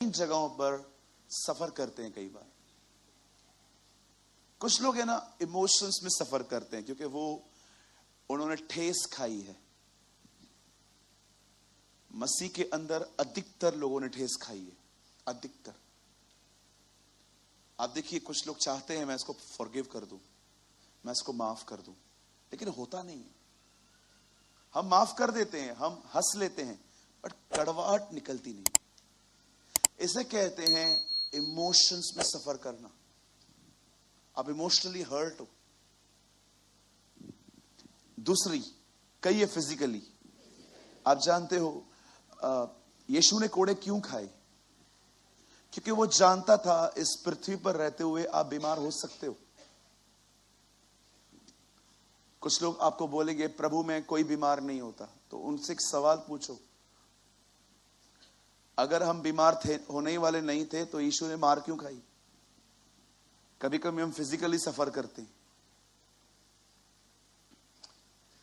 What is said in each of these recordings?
इन जगहों पर सफर करते हैं। कई बार कुछ लोग है ना इमोशंस में सफर करते हैं, क्योंकि वो उन्होंने ठेस खाई है। मसीह के अंदर अधिकतर लोगों ने ठेस खाई है, अधिकतर। आप देखिए, कुछ लोग चाहते हैं मैं इसको फॉरगिव कर दूं, मैं इसको माफ कर दूं, लेकिन होता नहीं है। हम माफ कर देते हैं, हम हंस लेते हैं, बट कड़वाहट निकलती नहीं। इसे कहते हैं इमोशंस में सफर करना। आप इमोशनली हर्ट हो। दूसरी कई है फिजिकली। आप जानते हो यीशु ने कोड़े क्यों खाए? क्योंकि वो जानता था इस पृथ्वी पर रहते हुए आप बीमार हो सकते हो। कुछ लोग आपको बोलेंगे प्रभु में कोई बीमार नहीं होता, तो उनसे एक सवाल पूछो, अगर हम बीमार थे, होने ही वाले नहीं थे, तो यीशु ने मार क्यों खाई? कभी कभी हम फिजिकली सफर करते हैं।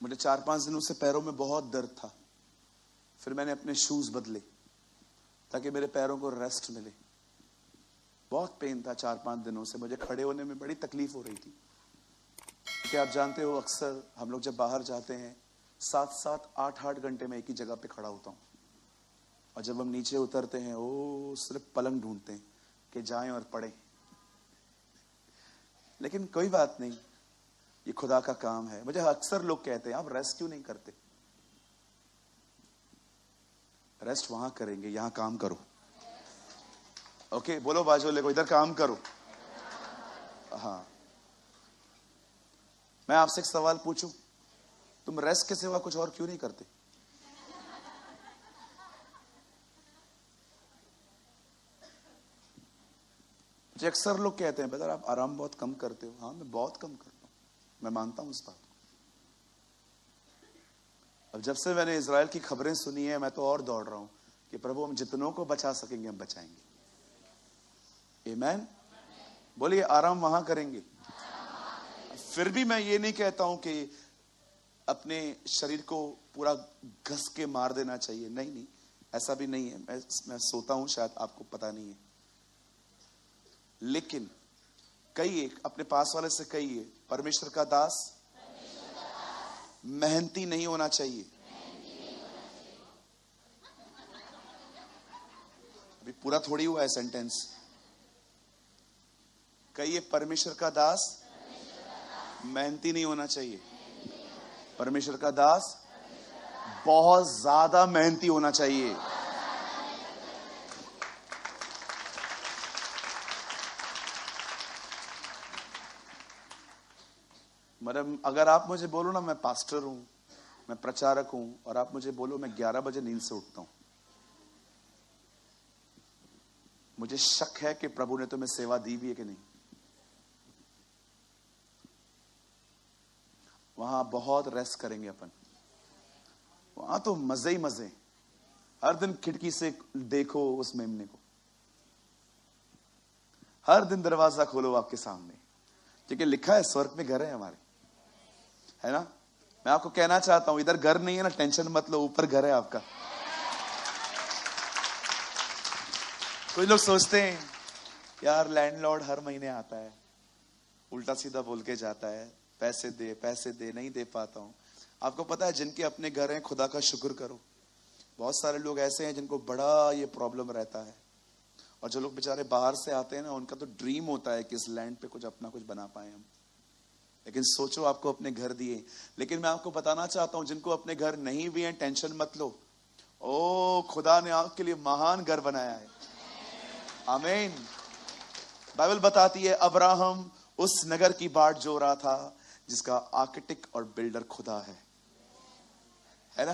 मुझे 4-5 दिनों से पैरों में बहुत दर्द था, फिर मैंने अपने शूज बदले ताकि मेरे पैरों को रेस्ट मिले। बहुत पेन था 4-5 दिनों से, मुझे खड़े होने में बड़ी तकलीफ हो रही थी। क्योंकि आप जानते हो अक्सर हम लोग जब बाहर जाते हैं 7-7, 8-8 घंटे में एक ही जगह पे खड़ा होता हूं, और जब हम नीचे उतरते हैं ओ सिर्फ पलंग ढूंढते हैं कि जाएं और पड़े। लेकिन कोई बात नहीं, ये खुदा का काम है। मुझे अक्सर लोग कहते हैं आप रेस्ट क्यों नहीं करते? रेस्ट वहां करेंगे, यहां काम करो। ओके, बोलो बाजू ले को, इधर काम करो। हाँ, मैं आपसे एक सवाल पूछूं, तुम रेस्ट के सिवा कुछ और क्यों नहीं करते? जो अक्सर लोग कहते हैं बेटा आप आराम बहुत कम करते हो। हाँ, मैं बहुत कम करता हूं, मैं मानता हूं इस बात को। अब जब से मैंने इजराइल की खबरें सुनी है, मैं तो और दौड़ रहा हूं कि प्रभु हम जितनों को बचा सकेंगे हम बचाएंगे। आमीन। बोलिए आराम वहां करेंगे। फिर भी मैं ये नहीं कहता हूं कि अपने शरीर को पूरा घस के मार देना चाहिए। नहीं नहीं, ऐसा भी नहीं है। मैं सोता हूं, शायद आपको पता नहीं है। लेकिन कहिए अपने पास वाले से, कहिए परमेश्वर का दास मेहनती नहीं होना चाहिए। अभी पूरा थोड़ी हुआ है सेंटेंस। कहिए परमेश्वर का दास मेहनती नहीं होना चाहिए। परमेश्वर का दास बहुत ज्यादा मेहनती होना चाहिए। मतलब अगर आप मुझे बोलो ना मैं पास्टर हूं, मैं प्रचारक हूं, और आप मुझे बोलो मैं 11 बजे नींद से उठता हूं, मुझे शक है कि प्रभु ने तुम्हें सेवा दी भी है कि नहीं। वहां बहुत रेस्ट करेंगे अपन, वहां तो मजे ही मजे। हर दिन खिड़की से देखो उस मेमने को, हर दिन दरवाजा खोलो आपके सामने, क्योंकि लिखा है स्वर्ग में घर है हमारे, है ना। मैं आपको कहना चाहता हूं इधर घर नहीं है ना, टेंशन मत लो, ऊपर घर है आपका। कुछ लोग सोचते हैं यार लैंडलॉर्ड हर महीने आता है, उल्टा सीधा बोल के जाता है, पैसे दे पैसे दे, नहीं दे पाता हूं। आपको पता है जिनके अपने घर हैं खुदा का शुक्र करो। बहुत सारे लोग ऐसे हैं जिनको बड़ा ये प्रॉब्लम रहता है, और जो लोग बेचारे बाहर से आते हैं ना, उनका तो ड्रीम होता है कि इस लैंड पे कुछ अपना कुछ बना पाए हम। लेकिन सोचो आपको अपने घर दिए। लेकिन मैं आपको बताना चाहता हूं जिनको अपने घर नहीं भी हैं, टेंशन मत लो। ओ खुदा ने आपके लिए महान घर बनाया है। आमीन। बाइबल बताती है अब्राहम उस नगर की बाट जो रहा था जिसका आर्किटेक्ट और बिल्डर खुदा है ना।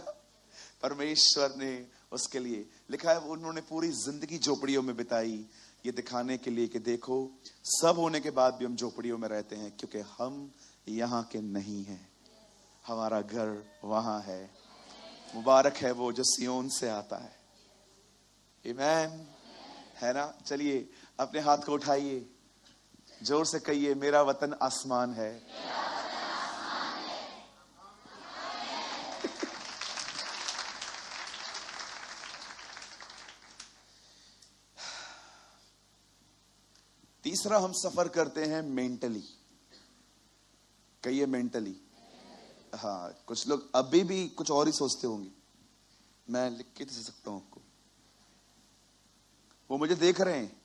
परमेश्वर ने उसके लिए लिखा है, उन्होंने पूरी जिंदगी झोपड़ियों में बिताई, ये दिखाने के लिए कि देखो सब होने के बाद भी हम झोपड़ियों में रहते हैं, क्योंकि हम यहाँ के नहीं हैं, हमारा घर वहां है। मुबारक है वो जो सियोन से आता है। आमीन, है ना। चलिए अपने हाथ को उठाइए, जोर से कहिए मेरा वतन आसमान है। तीसरा, हम सफर करते हैं मेंटली। कहिए मेंटली। हाँ, कुछ लोग अभी भी कुछ और ही सोचते होंगे। मैं लिख के दे सकता हूं आपको, वो मुझे देख रहे हैं।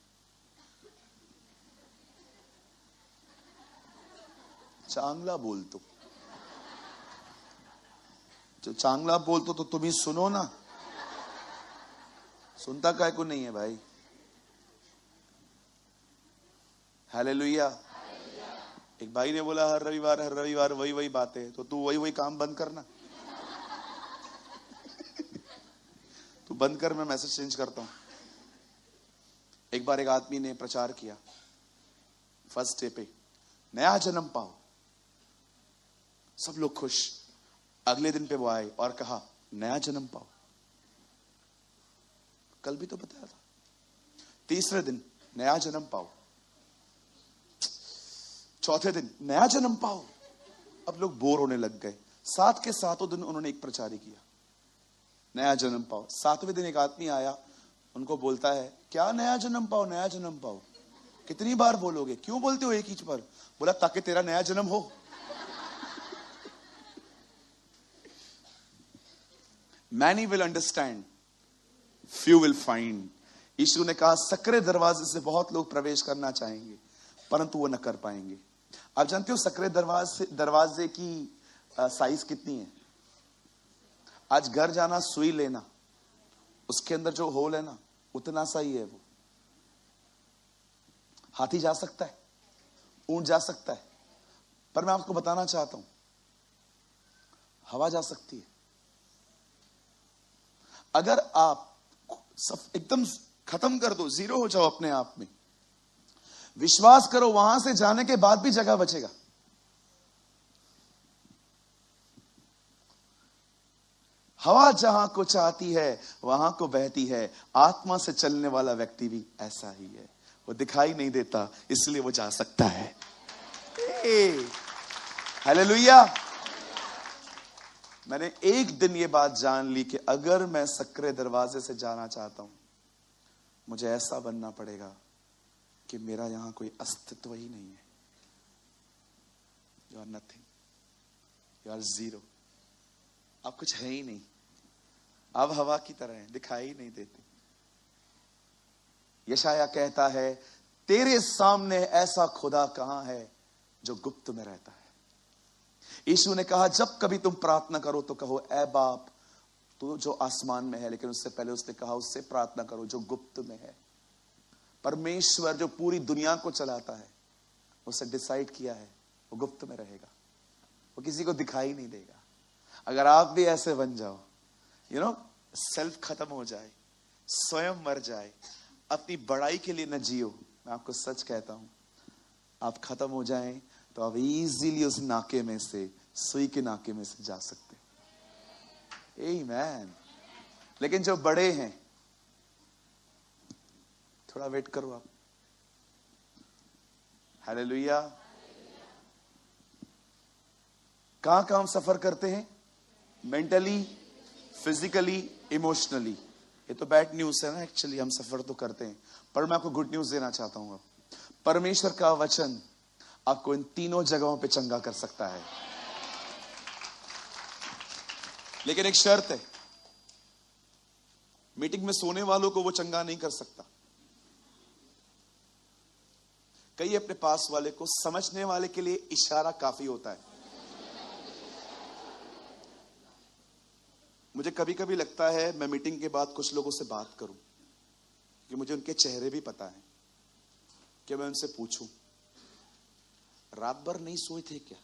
चांगला बोल तो, जो चांगला बोल तो तुम ही सुनो ना, सुनता काय को नहीं है भाई। हालेलुया। एक भाई ने बोला हर रविवार वही वही बातें, तो तू वही वही काम बंद करना। तू बंद कर, मैं मैसेज चेंज करता हूं। एक बार एक आदमी ने प्रचार किया, फर्स्ट डे पे, नया जन्म पाओ। सब लोग खुश। अगले दिन पे वो आए और कहा, नया जन्म पाओ। कल भी तो बताया था। तीसरे दिन, नया जन्म पाओ। चौथे दिन, नया जन्म पाओ। अब लोग बोर होने लग गए। सात के सातों दिन उन्होंने एक प्रचार किया, नया जन्म पाओ। सातवें दिन एक आदमी आया, उनको बोलता है, क्या नया जन्म पाओ, नया जन्म पाओ? कितनी बार बोलोगे? क्यों बोलते हो एक ही बार? बोला, ताकि तेरा नया जन्म हो। Many will understand, few will find। यीशु ने कहा, सकरे दरवाजे से बहुत लोग प्रवेश करना चाहेंगे, परंतु वो न कर पाएंगे। आप जानते हो सकरे दरवाजे की साइज कितनी है? आज घर जाना, सुई लेना, उसके अंदर जो होल है ना, उतना सा ही है वो। हाथी जा सकता है, ऊंट जा सकता है, पर मैं आपको बताना चाहता हूं, हवा जा सकती है। अगर आप सब एकदम खत्म कर दो, जीरो हो जाओ अपने आप में, विश्वास करो, वहां से जाने के बाद भी जगह बचेगा। हवा जहां को चाहती है वहां को बहती है। आत्मा से चलने वाला व्यक्ति भी ऐसा ही है। वो दिखाई नहीं देता, इसलिए वो जा सकता है। हालेलुया। मैंने एक दिन ये बात जान ली कि अगर मैं सकरे दरवाजे से जाना चाहता हूं, मुझे ऐसा बनना पड़ेगा कि मेरा यहां कोई अस्तित्व ही नहीं है। You are nothing, you are zero. आप कुछ है ही नहीं, आप हवा की तरह हैं, दिखाई नहीं देते। यशाया कहता है, तेरे सामने ऐसा खुदा कहां है जो गुप्त में रहता है। यीशु ने कहा, जब कभी तुम प्रार्थना करो तो कहो, ऐ बाप तू जो आसमान में है। लेकिन उससे पहले उसने कहा, उससे प्रार्थना करो जो गुप्त में है। परमेश्वर जो पूरी दुनिया को चलाता है, उसे डिसाइड किया है वो गुप्त में रहेगा, वो किसी को दिखाई नहीं देगा। अगर आप भी ऐसे बन जाओ, सेल्फ खत्म हो जाए, स्वयं मर जाए, अपनी बड़ाई के लिए न जियो, मैं आपको सच कहता हूं, आप खत्म हो जाएं तो आप इजीली उस नाके में से, सुई के नाके में से जा सकते। आमीन। लेकिन जो बड़े हैं, थोड़ा वेट करो आप। हालेलुया। कहां कहां हम सफर करते हैं? Mentally, physically, emotionally. ये तो बैड न्यूज है ना, एक्चुअली हम सफर तो करते हैं, पर मैं आपको गुड न्यूज देना चाहता हूं। परमेश्वर का वचन आपको इन तीनों जगहों पे चंगा कर सकता है। लेकिन एक शर्त है, मीटिंग में सोने वालों को वो चंगा नहीं कर सकता। कई अपने पास वाले को, समझने वाले के लिए इशारा काफी होता है। मुझे कभी कभी लगता है मैं मीटिंग के बाद कुछ लोगों से बात करूं, कि मुझे उनके चेहरे भी पता है, कि मैं उनसे पूछूं, रात भर नहीं सोए थे क्या?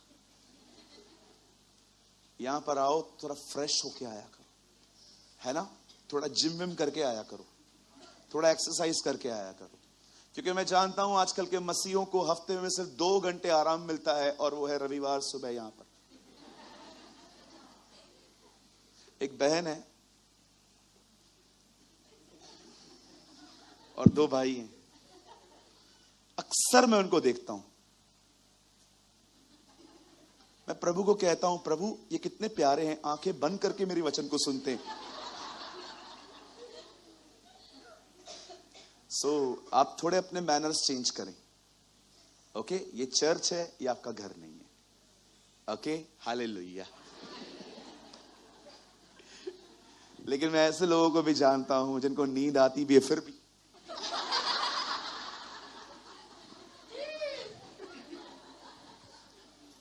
यहां पर आओ, थोड़ा फ्रेश होके आया करो, है ना? थोड़ा जिम विम करके आया करो, थोड़ा एक्सरसाइज करके आया करो। क्योंकि मैं जानता हूं आजकल के मसीहों को हफ्ते में सिर्फ 2 घंटे आराम मिलता है, और वो है रविवार सुबह। यहां पर एक बहन है और 2 भाई हैं। अक्सर मैं उनको देखता हूं, मैं प्रभु को कहता हूं, प्रभु ये कितने प्यारे हैं, आंखें बंद करके मेरी वचन को सुनते हैं। आप थोड़े अपने मैनर्स चेंज करें। ओके, ये चर्च है, ये आपका घर नहीं है। Okay, hallelujah. लेकिन मैं ऐसे लोगों को भी जानता हूं जिनको नींद आती भी है फिर भी।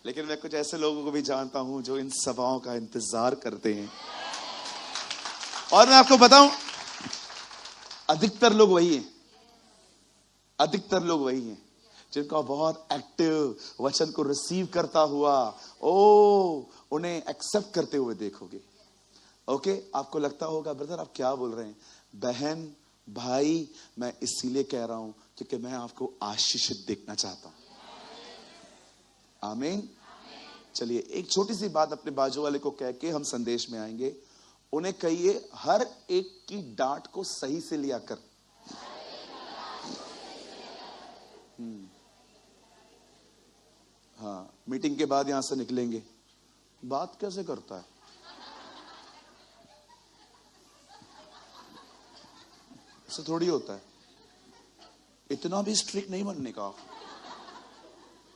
लेकिन मैं कुछ ऐसे लोगों को भी जानता हूं जो इन सभाओं का इंतजार करते हैं। और मैं आपको बताऊं, अधिकतर लोग वही हैं, अधिकतर लोग वही हैं जिनका बहुत एक्टिव वचन को रिसीव करता हुआ उन्हें एक्सेप्ट करते हुए देखोगे। ओके, आपको लगता होगा ब्रदर आप क्या बोल रहे हैं। बहन भाई, मैं इसीलिए कह रहा हूं क्योंकि मैं आपको आशीषित देखना चाहता हूं। आमीन। चलिए एक छोटी सी बात अपने बाजू वाले को कह के हम संदेश में आएंगे। उन्हें कहिए, हर एक की डांट को सही से लिया कर। हाँ, मीटिंग के बाद यहां से निकलेंगे, बात कैसे करता है, ऐसे थोड़ी होता है। इतना भी स्ट्रिक्ट नहीं बनने का,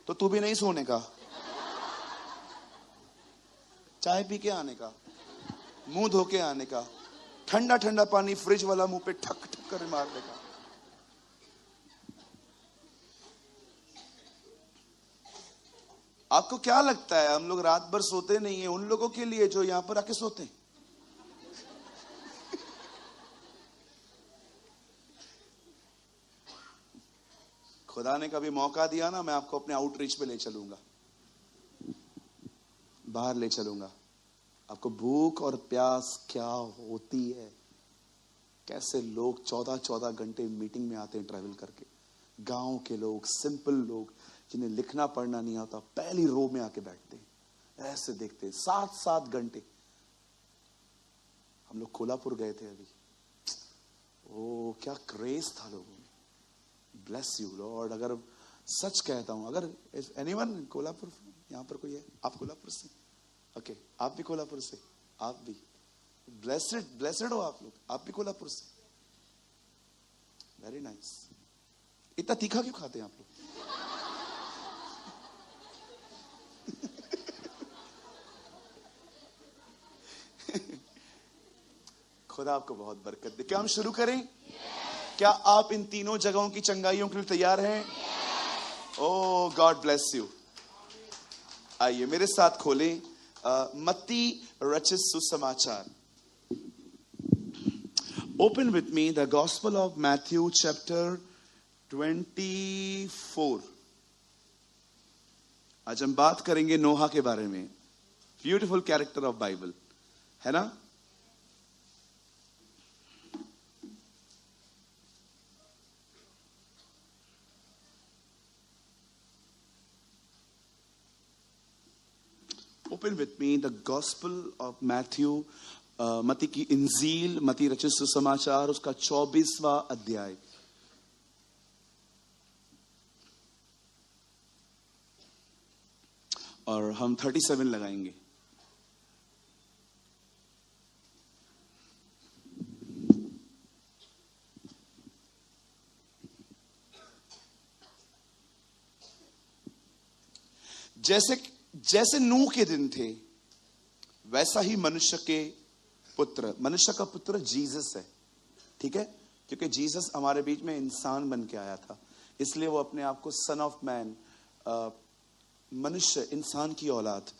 तो तू भी नहीं सोने का, चाय पी के आने का, मुंह धो के आने का, ठंडा ठंडा पानी फ्रिज वाला मुंह पे ठक ठक कर मारने का। आपको क्या लगता है हम लोग रात भर सोते नहीं है उन लोगों के लिए जो यहां पर आके सोते हैं? खुदा ने कभी मौका दिया ना, मैं आपको अपने आउटरीच पे ले चलूंगा, बाहर ले चलूंगा। आपको भूख और प्यास क्या होती है, कैसे लोग 14-14 घंटे मीटिंग में आते हैं ट्रैवल करके। गांव के लोग, सिंपल लोग जिन्हें लिखना पढ़ना नहीं आता, पहली रो में आके बैठते हैं, ऐसे देखते हैं 7-7 घंटे। हम लोग कोल्हापुर गए थे अभी, क्या क्रेज था लोगों में। Bless you Lord. अगर सच कहता हूं, अगर एनीवन कोल्हापुर, यहां पर कोई है, आप कोल्हापुर से? ओके, आप भी कोल्हापुर से, आप भी ब्लेसेड ब्लेसेड हो आप लोग, आप भी कोल्हापुर से। Very nice. इतना तीखा क्यों खाते हैं आप लोग? खुदा आपको बहुत बरकत दे। क्या हम शुरू करें? क्या आप इन तीनों जगहों की चंगाइयों के लिए तैयार हैं? ओ गॉड ब्लेस यू। आइए मेरे साथ खोलें मत्ती रचित सुसमाचार। Open with me the gospel of Matthew chapter 24। आज हम बात करेंगे नोहा के बारे में। ब्यूटीफुल कैरेक्टर ऑफ बाइबल, है ना? Open with me the Gospel of Matthew, मती की इंजील, मती रचित सुसमाचार, उसका 24वां अध्याय। और हम 37 लगाएंगे। जैसे नूह के दिन थे, वैसा ही मनुष्य के पुत्र, मनुष्य का पुत्र जीसस है, ठीक है? क्योंकि जीसस हमारे बीच में इंसान बन के आया था, इसलिए वो अपने आप को सन ऑफ मैन, मनुष्य, इंसान की औलाद,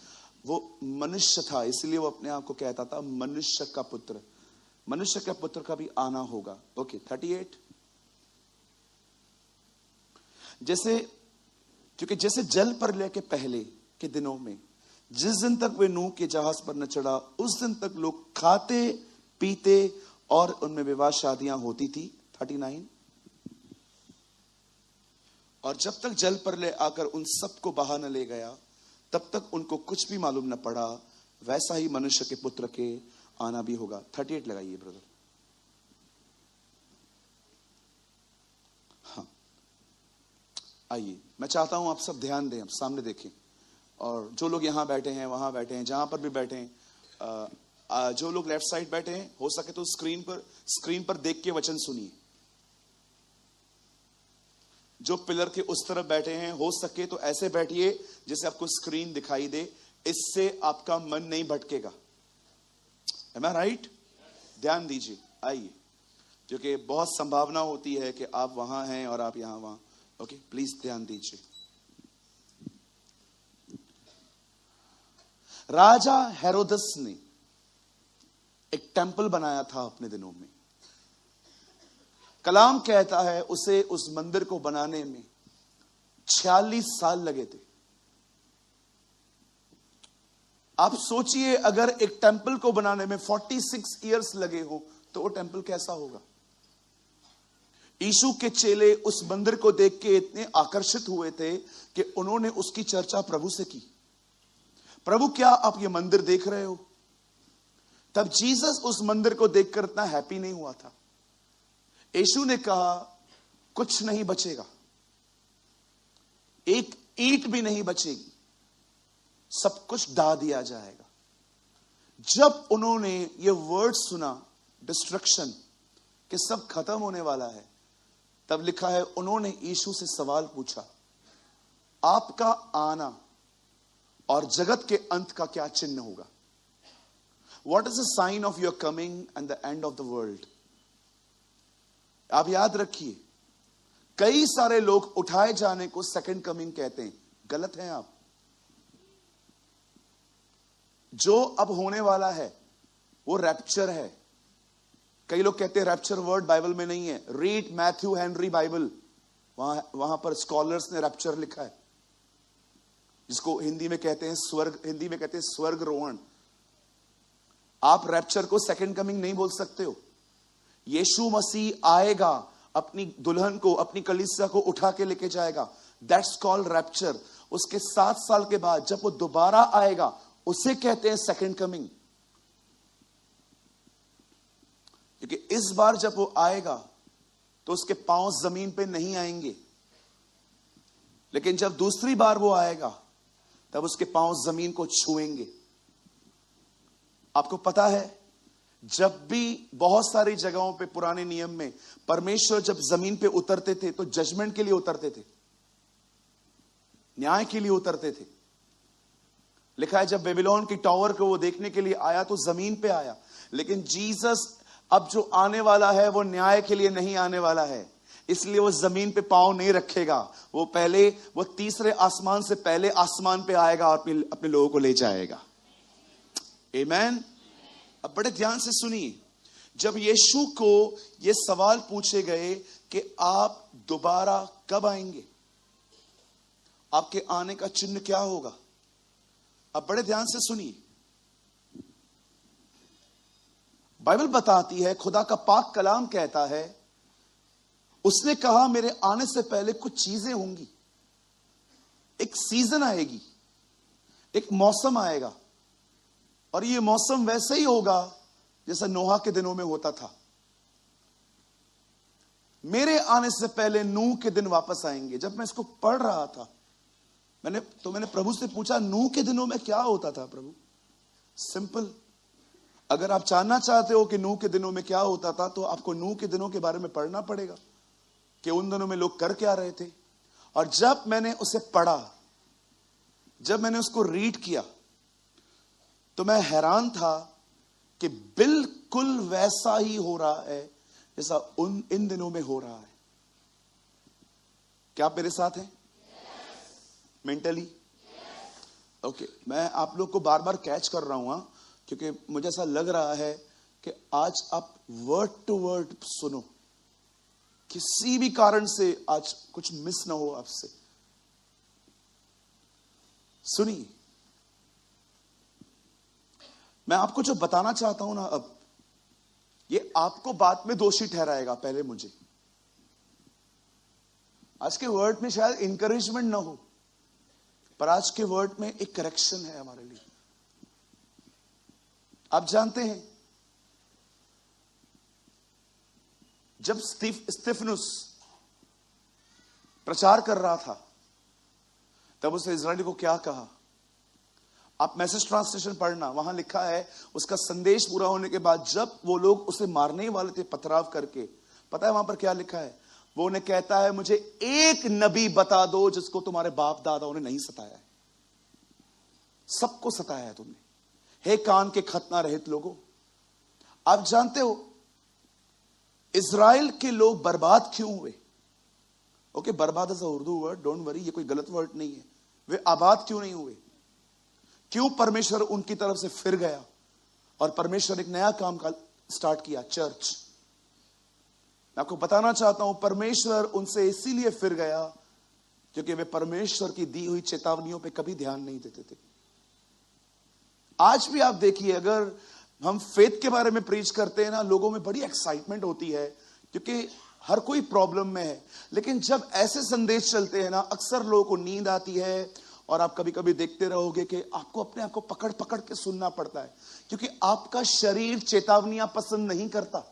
वो मनुष्य था, इसलिए वो अपने आप को कहता था मनुष्य का पुत्र। मनुष्य का पुत्र का भी आना होगा। ओके, 38। क्योंकि जैसे जल प्रलय के पहले के दिनों में, जिस दिन तक वे नूह के जहाज पर न चढ़ा, उस दिन तक लोग खाते पीते और उनमें विवाह शादियां होती थी। 39। और जब तक जल प्रलय आकर उन सबको बहा न ले गया, तब तक उनको कुछ भी मालूम न पड़ा। वैसा ही मनुष्य के पुत्र के आना भी होगा। 38 लगाइए ब्रदर। हाँ, आइए, मैं चाहता हूं आप सब ध्यान दें, आप सामने देखें, और जो लोग यहां बैठे हैं, वहां बैठे हैं, जहां पर भी बैठे हैं, जो लोग लेफ्ट साइड बैठे हैं, हो सके तो स्क्रीन पर देख के वचन सुनिए। जो पिलर के उस तरफ बैठे हैं, हो सके तो ऐसे बैठिए जैसे आपको स्क्रीन दिखाई दे, इससे आपका मन नहीं भटकेगा। Am I right? ध्यान दीजिए, आइए, क्योंकि बहुत संभावना होती है कि आप वहां हैं और आप यहां वहां। ओके, प्लीज ध्यान दीजिए। राजा हेरोदस ने एक टेंपल बनाया था अपने दिनों में। कलाम कहता है उसे, उस मंदिर को बनाने में 46 साल लगे थे। आप सोचिए, अगर एक टेंपल को बनाने में 46 इयर्स लगे हो तो वो टेंपल कैसा होगा। यीशु के चेले उस मंदिर को देख के इतने आकर्षित हुए थे कि उन्होंने उसकी चर्चा प्रभु से की। प्रभु, क्या आप ये मंदिर देख रहे हो? तब जीसस उस मंदिर को देखकर इतना हैप्पी नहीं हुआ था। यीशु ने कहा, कुछ नहीं बचेगा, एक ईंट भी नहीं बचेगी, सब कुछ ढा दिया जाएगा। जब उन्होंने ये वर्ड सुना, डिस्ट्रक्शन, कि सब खत्म होने वाला है, तब लिखा है उन्होंने यीशु से सवाल पूछा, आपका आना और जगत के अंत का क्या चिन्ह होगा? What is the sign of your coming and the end of the world? आप याद रखिए, कई सारे लोग उठाए जाने को सेकंड कमिंग कहते हैं। गलत हैं आप। जो अब होने वाला है वो रैप्चर है। कई लोग कहते हैं रैप्चर वर्ड बाइबल में नहीं है। रीड मैथ्यू हेनरी बाइबल, वहां पर स्कॉलर्स ने रैप्चर लिखा है, जिसको हिंदी में कहते हैं स्वर्ग, हिंदी में कहते हैं स्वर्गरोहण। आप रैप्चर को सेकंड कमिंग नहीं बोल सकते हो। यीशु मसीह आएगा, अपनी दुल्हन को, अपनी कलीसिया को उठा के लेके जाएगा, दैट्स कॉल्ड रैप्चर। उसके 7 साल के बाद जब वो दोबारा आएगा, उसे कहते हैं सेकंड कमिंग। क्योंकि इस बार जब वो आएगा तो उसके पांव जमीन पे नहीं आएंगे, लेकिन जब दूसरी बार वो आएगा तब उसके पांव जमीन को छुएंगे। आपको पता है, जब भी बहुत सारी जगहों पे पुराने नियम में परमेश्वर जब जमीन पे उतरते थे तो जजमेंट के लिए उतरते थे, न्याय के लिए उतरते थे। लिखा है जब बेबीलोन की टावर को वो देखने के लिए आया तो जमीन पे आया। लेकिन जीसस अब जो आने वाला है वो न्याय के लिए नहीं आने वाला है, इसलिए वो जमीन पे पांव नहीं रखेगा। वो पहले, वो तीसरे आसमान से पहले आसमान पे आएगा और अपने लोगों को ले जाएगा। आमेन। अब बड़े ध्यान से सुनिए, जब यीशु को ये सवाल पूछे गए कि आप दोबारा कब आएंगे, आपके आने का चिन्ह क्या होगा, अब बड़े ध्यान से सुनिए। बाइबल बताती है, खुदा का पाक कलाम कहता है, उसने कहा मेरे आने से पहले कुछ चीजें होंगी। एक सीजन आएगी, एक मौसम आएगा, और ये मौसम वैसे ही होगा जैसा नोहा के दिनों में होता था। मेरे आने से पहले नूह के दिन वापस आएंगे। जब मैं इसको पढ़ रहा था, मैंने प्रभु से पूछा, नूह के दिनों में क्या होता था प्रभु? सिंपल, अगर आप जानना चाहते हो कि नूह के दिनों में क्या होता था, तो आपको नूह के दिनों के बारे में पढ़ना पड़ेगा कि उन दिनों में लोग कर क्या रहे थे। और जब मैंने उसे पढ़ा, जब मैंने उसको रीड किया, तो मैं हैरान था कि बिल्कुल वैसा ही हो रहा है जैसा इन दिनों में हो रहा है। क्या आप मेरे साथ हैं? मेंटली? ओके, मैं आप लोग को बार बार कैच कर रहा हूं, क्योंकि मुझे ऐसा लग रहा है कि आज आप वर्ड टू वर्ड सुनो, किसी भी कारण से आज कुछ मिस ना हो आपसे। सुनिए, मैं आपको जो बताना चाहता हूं ना, अब ये आपको बाद में दोषी ठहराएगा, पहले मुझे। आज के वर्ड में शायद इंकरेजमेंट ना हो, पर आज के वर्ड में एक करेक्शन है हमारे लिए। आप जानते हैं, जब स्तिफनुस प्रचार कर रहा था, तब उसने इजराइली को क्या कहा? आप मैसेज ट्रांसलेशन पढ़ना, वहां लिखा है, उसका संदेश पूरा होने के बाद जब वो लोग उसे मारने वाले थे पथराव करके, पता है वहां पर क्या लिखा है? वो उन्हें कहता है, मुझे एक नबी बता दो जिसको तुम्हारे बाप दादाओं ने नहीं सताया है। सबको सताया है तुमने, हे कान के खतना रहित लोगों। आप जानते हो इज़राइल के लोग बर्बाद क्यों हुए? ओके, बर्बाद is a Urdu word, don't worry, ये कोई गलत वर्ड नहीं है। वे आबाद क्यों नहीं हुए? क्यों परमेश्वर उनकी तरफ से फिर गया और परमेश्वर एक नया काम का स्टार्ट किया, चर्च। मैं आपको बताना चाहता हूं, परमेश्वर उनसे इसीलिए फिर गया क्योंकि वे परमेश्वर की दी हुई चेतावनियों पे कभी ध्यान नहीं देते थे। आज भी आप देखिए, अगर हम फेथ के बारे में प्रीच करते हैं ना, लोगों में बड़ी एक्साइटमेंट होती है क्योंकि हर कोई प्रॉब्लम में है। लेकिन जब ऐसे संदेश चलते हैं ना, अक्सर लोगों को नींद आती है और आप कभी कभी देखते रहोगे कि आपको अपने आप को पकड़ पकड़ के सुनना पड़ता है क्योंकि आपका शरीर चेतावनियां पसंद नहीं करता।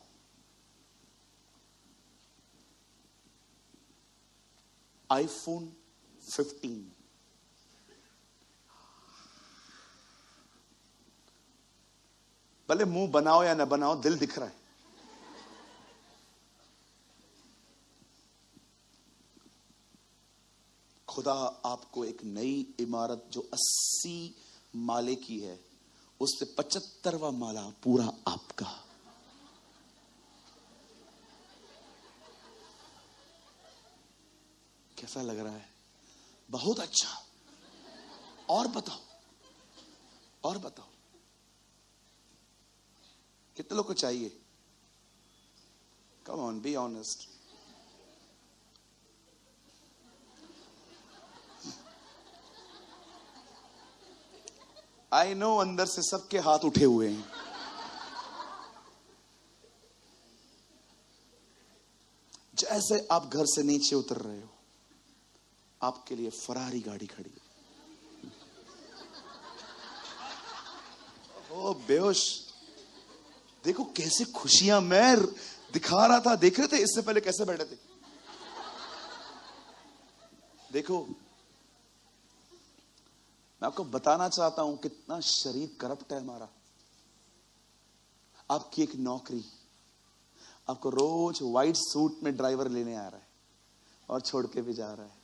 आईफोन 15, भले मुंह बनाओ या ना बनाओ, दिल दिख रहा है। खुदा आपको एक नई इमारत जो 80 माले की है, उससे 75वां माला पूरा आपका। कैसा लग रहा है? बहुत अच्छा। और बताओ, और बताओ, कितने लोग को चाहिए? Come on, be honest. I know अंदर से सबके हाथ उठे हुए हैं। जैसे आप घर से नीचे उतर रहे हो, आपके लिए फरारी गाड़ी खड़ी है। ओ बेहोश, देखो कैसे खुशियां मैं दिखा रहा था, देख रहे थे इससे पहले कैसे बैठे थे? देखो, मैं आपको बताना चाहता हूं कितना शरीर करप्ट है हमारा। आपकी एक नौकरी, आपको रोज व्हाइट सूट में ड्राइवर लेने आ रहा है और छोड़ के भी जा रहा है।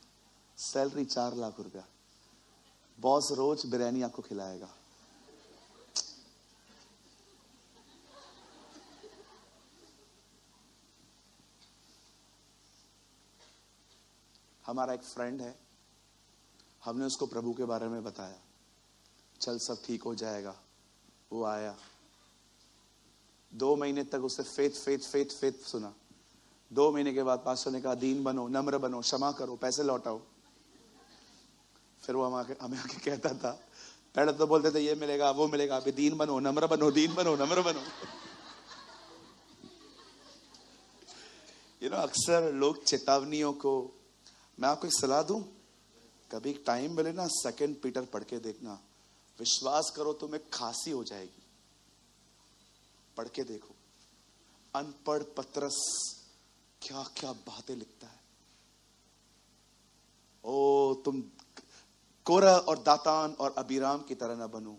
सैलरी 4 लाख रुपया, बॉस रोज बिरयानी आपको खिलाएगा। हमारा एक फ्रेंड है, हमने उसको प्रभु के बारे में बताया, चल सब ठीक हो जाएगा। वो आया, 2 महीने तक उससे फेथ फेथ फेथ फेथ सुना। 2 महीने के बाद पास्टर ने कहा, दीन बनो, नम्र बनो, क्षमा करो, पैसे लौटाओ। फिर वो हमें आके कहता था, पहले तो बोलते थे ये मिलेगा वो मिलेगा, अभी दीन बनो, नम्र बनो, दीन बनो, नम्र बनो। अक्सर लोग चेतावनियों को, मैं आपको एक सलाह दूं, कभी टाइम मिले ना, 2 पीटर पढ़ के देखना। विश्वास करो तुम्हें खांसी हो जाएगी। पढ़ के देखो, अनपढ़ पतरस क्या क्या बातें लिखता है। ओ तुम कोरह और दातान और अबीराम की तरह न बनो,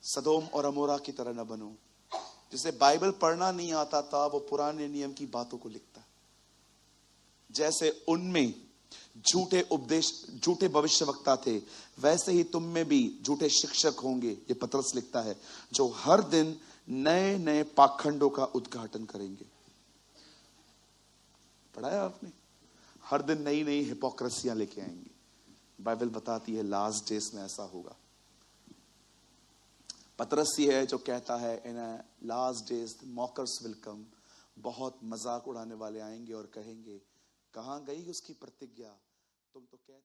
सदोम और अमोरा की तरह न बनो। जिसे बाइबल पढ़ना नहीं आता था, वो पुराने नियम की बातों को लिखता। जैसे उनमें झूठे उपदेश, झूठे भविष्यवक्ता थे, वैसे ही तुम में भी झूठे शिक्षक होंगे, ये पतरस लिखता है, जो हर दिन नए नए पाखंडों का उद्घाटन करेंगे। पढ़ा है आपने? हर दिन नई नई हिपोक्रेसियां लेके आएंगे। बाइबल बताती है लास्ट डेज में ऐसा होगा। पतरस ही है जो कहता है, in last days mockers will come, बहुत मजाक उड़ाने वाले आएंगे और कहेंगे, कहां गई उसकी प्रतिज्ञा, तुम तो कहते